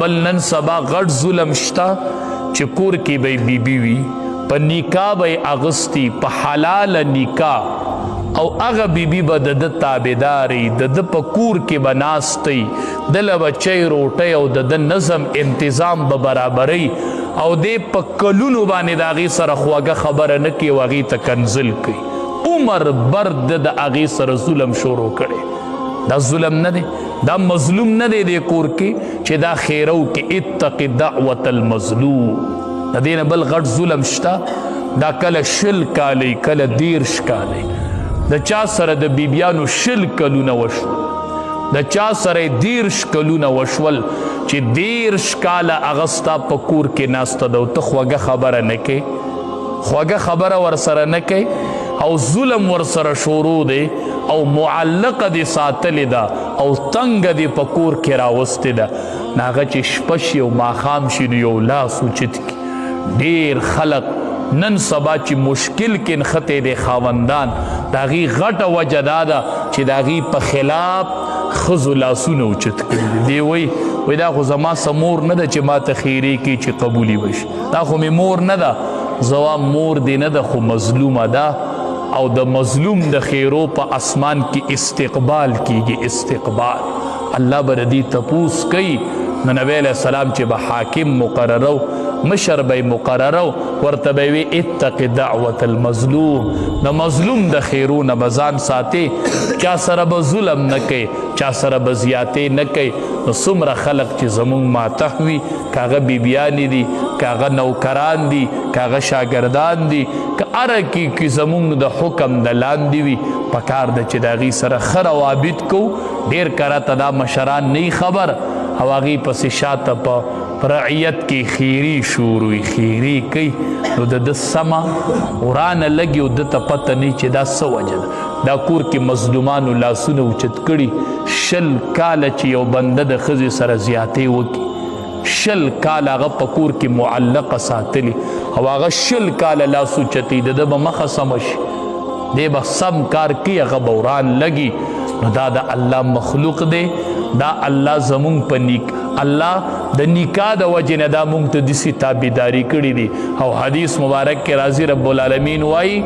بل نن سبا غټ ظلم شتا چې کور کې به بیبي وي په نکاح به اغستی په حلال نکاح او هغه بیبي به د تابعداري د په کور کې به ناستی دله بچی روټۍ او د نظم انتظام به برابري او دې په کلونو باندې د هغې سره خواږه خبره نه کوي او هغې ته کنزل کوي عمر بر د هغې سره ظلم شروع کړی دا ظلم نه دی دا مظلوم نه دی دې کور کې چې دا خیرو کې اتق دعوت المظلوم د دې نه بل غټ ظلم شته دا کله شل کالی کله 10 کالی د چا سره د بیبیانو شل کلونه وشول د چا سره 10 کلونه وشول چې 10 کاله اغستا په کور کې ناسته ده او ته خوږه خبره نه کوې خوږه خبره ورسره نه کوې او ظلم ورسره شروع دی او معلقه دې ساتلې ده او تنګه دې په کور کې راوستې ده نو هغه چې شپه شي او ماښام شي نو یو لاس اوچت کړي ډېر خلق نن سبا چې مشکل کې نښتې دی خاوندان د هغې غټه وجه دا ده چې د هغې په خلاف ښځو لاسونه اوچت کړي دی وایي دا خو زما څه مور نه ده چې ما ته خیرې کړي چې قبولي وشي دا خو مې مور نه ده زما مور دې نه ده خو مظلومه ده او د مظلوم د خیرو په اسمان کې استقبال کیږي استقبال الله به د دې تپوس کوي نو نبی علیه السلام چې به حاکم مقررو مشر به مقررو ورته به وي اتق دعوت المظلوم د مظلوم د خیرو نه به ځان ساتې چا سره به ظلم نه کوي چا سره به زیاتې نه کوي نو څومره خلق چې زمونږ ماتح وي که هغه بیبیانې دي که هغه نوکران دي که هغه شاګردان دي که هره کې زمونږ د حکم د لاندې وي پکار ده چې د هغې سره ښه روابط کوو ډېر کرته دا مشران نه خبر او هغې پسې شاته په رعیت کې خیري شوروي خیري کوي نو د سمه ورانه لګي او ده ته پته نه چې دا څه وجه ده دا کور کې مظلومانو لاسونه اوچت کړي 20 کاله چې یو بنده د ښځې سره زیاتې وکړي 20 کاله هغه په کور کې معلقه ساتلي او هغه 20 کاله لاس اوچتي د ده به مخه سمه شي دی به سم کار کوي هغه به وران لګي نو دا د الله مخلوق دی دا الله زمونږ په الله د نکاح د وجې نه دا مونږ ته داسې تابعداري کړي دي او حدیث مبارک کې راځي رب العالمین وایي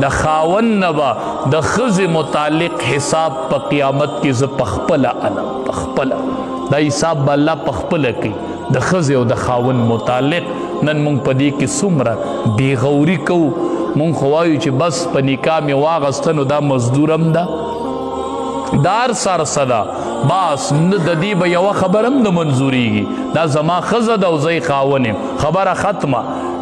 د خاوند نه به د ښځې متعلق حساب په قیامت کې زه پخپله علم پخپله دا حساب به الله پخپله کوي د ښځې او د خاوند متعلق نن مونږ په دې کې څومره بېغوري کوو مونږ خو وایو چې بس په نکاح مې واغسته نو دا مزدور هم ده دار سر صدا باس د دې به یوه خبره هم نه منظوریږي دا زما ښځه ده او زه یې خاون یم خبره ختمه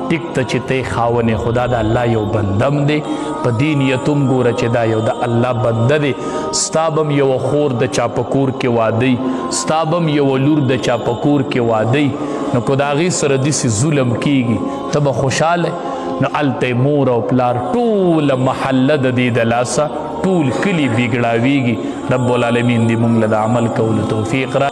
ټیک ته چې ته یې خاون یې خو دا د الله یو بنده هم دی په دې نیت هم ګوره چې دا یو د الله بنده دی ستا به هم یوه خور د چا په کور کې واده ستا به هم یوه لور د چا په کور کې واده نو که د هغې سره داسې ظلم کیږي ته به خوشحاله نو هلته مور او پلار ټوله محله د دې د لاسه ټول کلي بګړاویږي رب العالمین دې موږ له د عمل کولو توفیق را